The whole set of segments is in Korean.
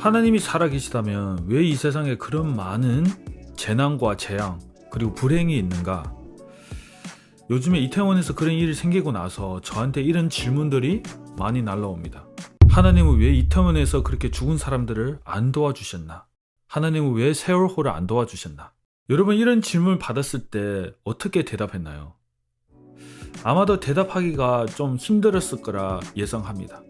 하나님이 살아계시다면 왜 이 세상에 그런 많은 재난과 재앙 그리고 불행이 있는가? 요즘에 이태원에서 그런 일이 생기고 나서 저한테 이런 질문들이 많이 날라옵니다. 하나님은 왜 이태원에서 그렇게 죽은 사람들을 안 도와주셨나? 하나님은 왜 세월호를 안 도와주셨나? 여러분, 이런 질문을 받았을 때 어떻게 대답했나요? 아마도 대답하기가 좀 힘들었을 거라 예상합니다.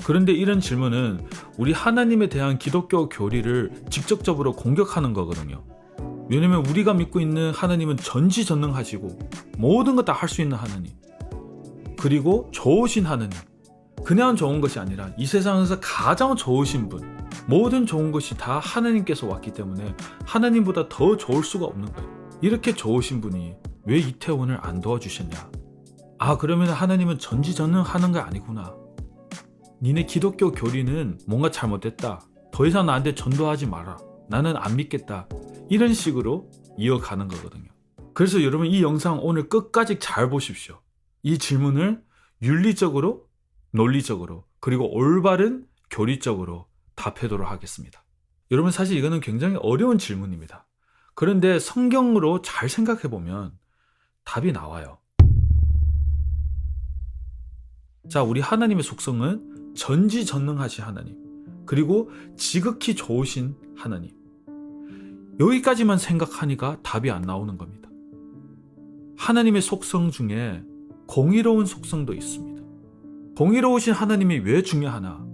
그런데 이런 질문은 우리 하나님에 대한 기독교 교리를 직접적으로 공격하는 거거든요. 왜냐면 우리가 믿고 있는 하나님은 전지전능하시고 모든 것 다 할 수 있는 하나님, 그리고 좋으신 하나님, 그냥 좋은 것이 아니라 이 세상에서 가장 좋으신 분, 모든 좋은 것이 다 하나님께서 왔기 때문에 하나님보다 더 좋을 수가 없는 거예요. 이렇게 좋으신 분이 왜 이태원을 안 도와주셨냐? 아, 그러면 하나님은 전지전능하는 게 아니구나. 니네 기독교 교리는 뭔가 잘못됐다. 더 이상 나한테 전도하지 마라. 나는 안 믿겠다. 이런 식으로 이어가는 거거든요. 그래서 여러분, 이 영상 오늘 끝까지 잘 보십시오. 이 질문을 윤리적으로, 논리적으로, 그리고 올바른 교리적으로 답하도록 하겠습니다. 여러분, 사실 이거는 굉장히 어려운 질문입니다. 그런데 성경으로 잘 생각해 보면 답이 나와요. 자, 우리 하나님의 속성은 전지전능하신 하나님, 그리고 지극히 좋으신 하나님. 여기까지만 생각하니까 답이 안 나오는 겁니다. 하나님의 속성 중에 공의로운 속성도 있습니다. 공의로우신 하나님이 왜 중요하나?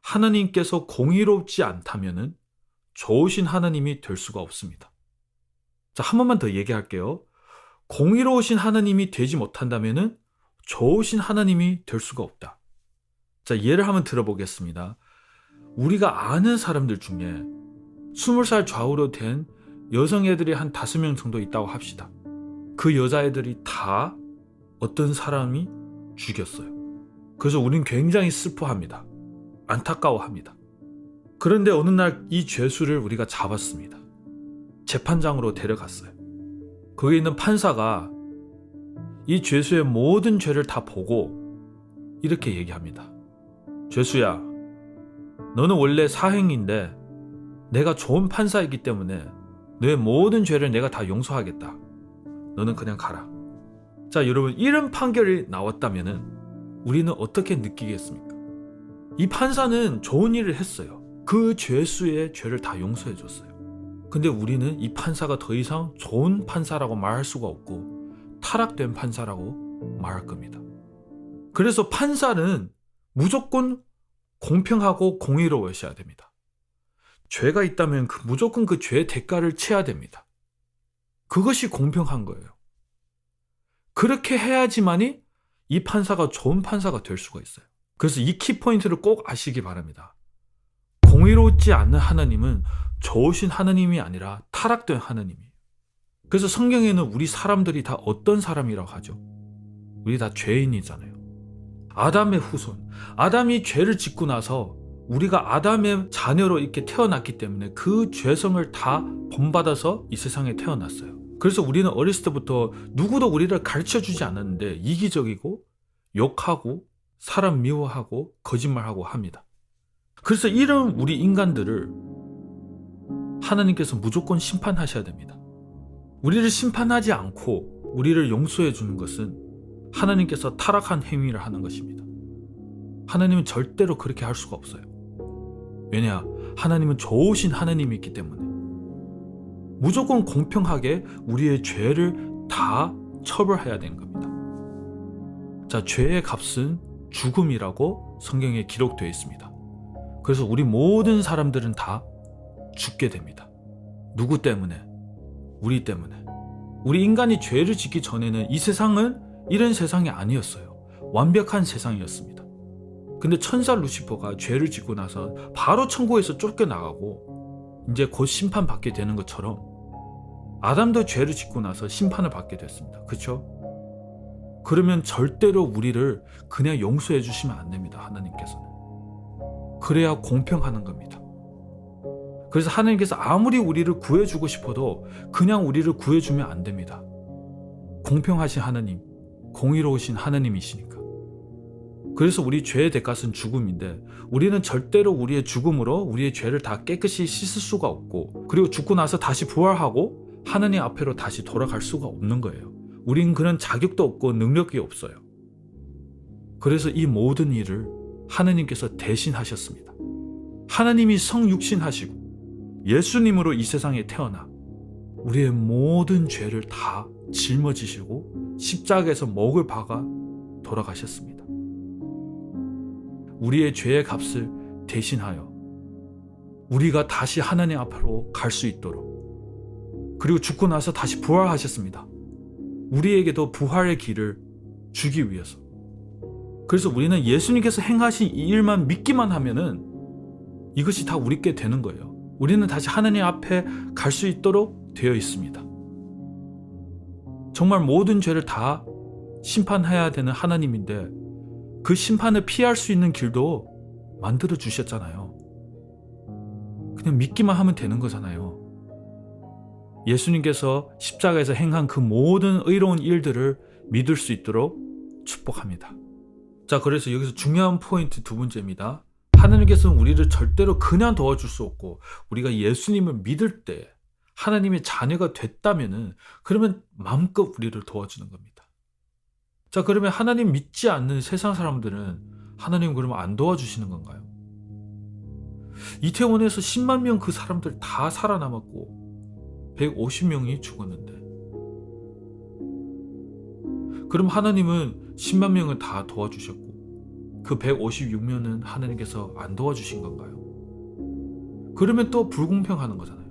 하나님께서 공의롭지 않다면 좋으신 하나님이 될 수가 없습니다. 자, 한 번만 더 얘기할게요. 공의로우신 하나님이 되지 못한다면 좋으신 하나님이 될 수가 없다. 자, 예를 한번 들어보겠습니다. 우리가 아는 사람들 중에 20살 좌우로 된 여성애들이 한 5명 정도 있다고 합시다. 그 여자애들이 다 어떤 사람이 죽였어요. 그래서 우린 굉장히 슬퍼합니다. 안타까워합니다. 그런데 어느 날 이 죄수를 우리가 잡았습니다. 재판장으로 데려갔어요. 거기 있는 판사가 이 죄수의 모든 죄를 다 보고 이렇게 얘기합니다. 죄수야, 너는 원래 사형인데 내가 좋은 판사이기 때문에 너의 모든 죄를 내가 다 용서하겠다. 너는 그냥 가라. 자, 여러분, 이런 판결이 나왔다면 우리는 어떻게 느끼겠습니까? 이 판사는 좋은 일을 했어요. 그 죄수의 죄를 다 용서해 줬어요. 근데 우리는 이 판사가 더 이상 좋은 판사라고 말할 수가 없고 타락된 판사라고 말할 겁니다. 그래서 판사는 무조건 공평하고 공의로우셔야 됩니다. 죄가 있다면 무조건 그 죄의 대가를 치러야 됩니다. 그것이 공평한 거예요. 그렇게 해야지만이 이 판사가 좋은 판사가 될 수가 있어요. 그래서 이 키포인트를 꼭 아시기 바랍니다. 공의롭지 않는 하나님은 좋으신 하나님이 아니라 타락된 하나님이에요. 그래서 성경에는 우리 사람들이 다 어떤 사람이라고 하죠? 우리 다 죄인이잖아요. 아담의 후손. 아담이 죄를 짓고 나서 우리가 아담의 자녀로 이렇게 태어났기 때문에 그 죄성을 다 본받아서 이 세상에 태어났어요. 그래서 우리는 어렸을 때부터 누구도 우리를 가르쳐주지 않았는데 이기적이고 욕하고 사람 미워하고 거짓말하고 합니다. 그래서 이런 우리 인간들을 하나님께서 무조건 심판하셔야 됩니다. 우리를 심판하지 않고 우리를 용서해 주는 것은 하나님께서 타락한 행위를 하는 것입니다. 하나님은 절대로 그렇게 할 수가 없어요. 왜냐? 하나님은 좋으신 하나님이기 때문에 무조건 공평하게 우리의 죄를 다 처벌해야 되는 겁니다. 자, 죄의 값은 죽음이라고 성경에 기록되어 있습니다. 그래서 우리 모든 사람들은 다 죽게 됩니다. 누구 때문에? 우리 때문에. 우리 인간이 죄를 짓기 전에는 이 세상은 이런 세상이 아니었어요. 완벽한 세상이었습니다. 근데 천사 루시퍼가 죄를 짓고 나서 바로 천국에서 쫓겨나가고 이제 곧 심판받게 되는 것처럼 아담도 죄를 짓고 나서 심판을 받게 됐습니다. 그렇죠? 그러면 절대로 우리를 그냥 용서해 주시면 안 됩니다. 하나님께서는. 그래야 공평하는 겁니다. 그래서 하나님께서 아무리 우리를 구해주고 싶어도 그냥 우리를 구해주면 안 됩니다. 공평하신 하나님, 공의로우신 하나님이시니까. 그래서 우리 죄의 대가는 죽음인데 우리는 절대로 우리의 죽음으로 우리의 죄를 다 깨끗이 씻을 수가 없고, 그리고 죽고 나서 다시 부활하고 하나님 앞으로 다시 돌아갈 수가 없는 거예요. 우린 그런 자격도 없고 능력이 없어요. 그래서 이 모든 일을 하나님께서 대신 하셨습니다. 하나님이 성육신 하시고 예수님으로 이 세상에 태어나 우리의 모든 죄를 다 짊어지시고 십자가에서 목을 박아 돌아가셨습니다. 우리의 죄의 값을 대신하여 우리가 다시 하나님 앞으로 갈 수 있도록, 그리고 죽고 나서 다시 부활하셨습니다. 우리에게도 부활의 길을 주기 위해서. 그래서 우리는 예수님께서 행하신 이 일만 믿기만 하면은 이것이 다 우리께 되는 거예요. 우리는 다시 하나님 앞에 갈 수 있도록 되어 있습니다. 정말 모든 죄를 다 심판해야 되는 하나님인데 그 심판을 피할 수 있는 길도 만들어 주셨잖아요. 그냥 믿기만 하면 되는 거잖아요. 예수님께서 십자가에서 행한 그 모든 의로운 일들을 믿을 수 있도록 축복합니다. 자, 그래서 여기서 중요한 포인트 두 번째입니다. 하나님께서는 우리를 절대로 그냥 도와줄 수 없고, 우리가 예수님을 믿을 때 하나님의 자녀가 됐다면은 그러면 마음껏 우리를 도와주는 겁니다. 자, 그러면 하나님 믿지 않는 세상 사람들은 하나님 그러면 안 도와주시는 건가요? 이태원에서 10만 명 그 사람들 다 살아남았고 150명이 죽었는데, 그럼 하나님은 10만 명을 다 도와주셨고 그 156명은 하나님께서 안 도와주신 건가요? 그러면 또 불공평하는 거잖아요.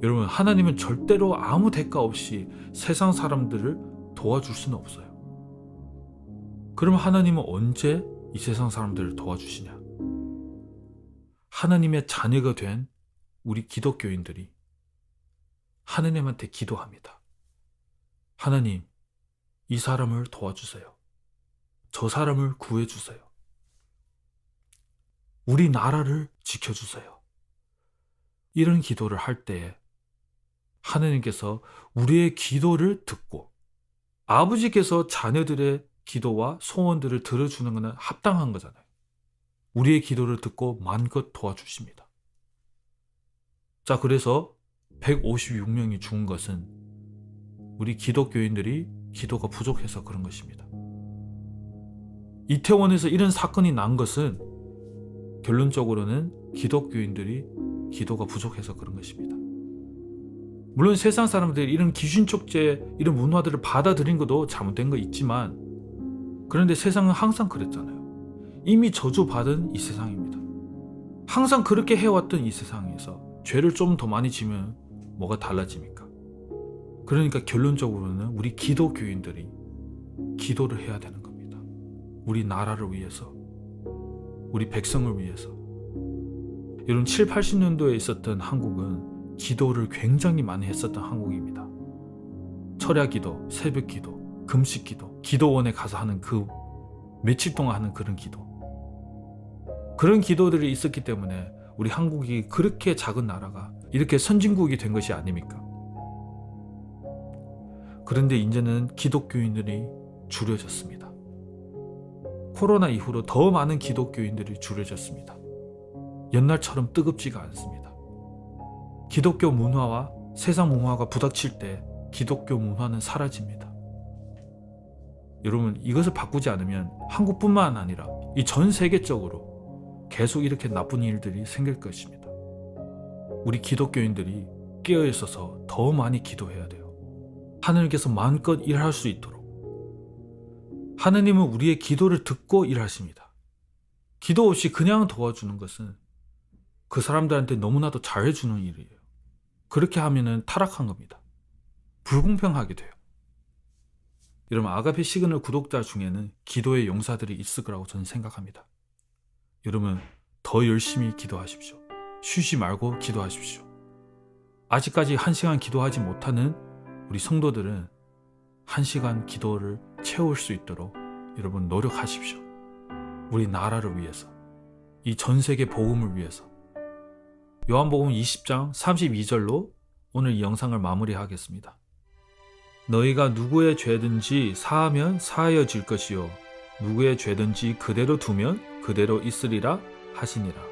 여러분, 하나님은 절대로 아무 대가 없이 세상 사람들을 도와줄 수는 없어요. 그럼 하나님은 언제 이 세상 사람들을 도와주시냐? 하나님의 자녀가 된 우리 기독교인들이 하나님한테 기도합니다. 하나님, 이 사람을 도와주세요. 저 사람을 구해주세요. 우리 나라를 지켜주세요. 이런 기도를 할 때에 하나님께서 우리의 기도를 듣고, 아버지께서 자녀들의 기도와 소원들을 들어주는 것은 합당한 거잖아요. 우리의 기도를 듣고 마음껏 도와주십니다. 자, 그래서 156명이 죽은 것은 우리 기독교인들이 기도가 부족해서 그런 것입니다. 이태원에서 이런 사건이 난 것은 결론적으로는 기독교인들이 기도가 부족해서 그런 것입니다. 물론 세상 사람들이 이런 귀신 촉제, 이런 문화들을 받아들인 것도 잘못된 거 있지만, 그런데 세상은 항상 그랬잖아요. 이미 저주받은 이 세상입니다. 항상 그렇게 해왔던 이 세상에서 죄를 좀 더 많이 지면 뭐가 달라집니까? 그러니까 결론적으로는 우리 기독교인들이 기도를 해야 되는 겁니다. 우리 나라를 위해서, 우리 백성을 위해서. 여러분, 7, 80년도에 있었던 한국은 기도를 굉장히 많이 했었던 한국입니다. 철야 기도, 새벽 기도, 금식 기도, 기도원에 가서 하는 그 며칠 동안 하는 그런 기도. 그런 기도들이 있었기 때문에 우리 한국이 그렇게 작은 나라가 이렇게 선진국이 된 것이 아닙니까? 그런데 이제는 기독교인들이 줄여졌습니다. 코로나 이후로 더 많은 기독교인들이 줄여졌습니다. 옛날처럼 뜨겁지가 않습니다. 기독교 문화와 세상 문화가 부닥칠 때 기독교 문화는 사라집니다. 여러분, 이것을 바꾸지 않으면 한국뿐만 아니라 이 전 세계적으로 계속 이렇게 나쁜 일들이 생길 것입니다. 우리 기독교인들이 깨어 있어서 더 많이 기도해야 돼요. 하나님께서 마음껏 일할 수 있도록. 하나님은 우리의 기도를 듣고 일하십니다. 기도 없이 그냥 도와주는 것은 그 사람들한테 너무나도 잘해주는 일이에요. 그렇게 하면은 타락한 겁니다. 불공평하게 돼요. 여러분, 아가페 시그널 구독자 중에는 기도의 용사들이 있을 거라고 저는 생각합니다. 여러분, 더 열심히 기도하십시오. 쉬지 말고 기도하십시오. 아직까지 1시간 기도하지 못하는 우리 성도들은 1시간 기도를 채울 수 있도록 여러분 노력하십시오. 우리 나라를 위해서, 이 전 세계 복음을 위해서. 요한복음 20장 32절로 오늘 이 영상을 마무리하겠습니다. 너희가 누구의 죄든지 사하면 사하여질 것이요 누구의 죄든지 그대로 두면 그대로 있으리라 하시니라.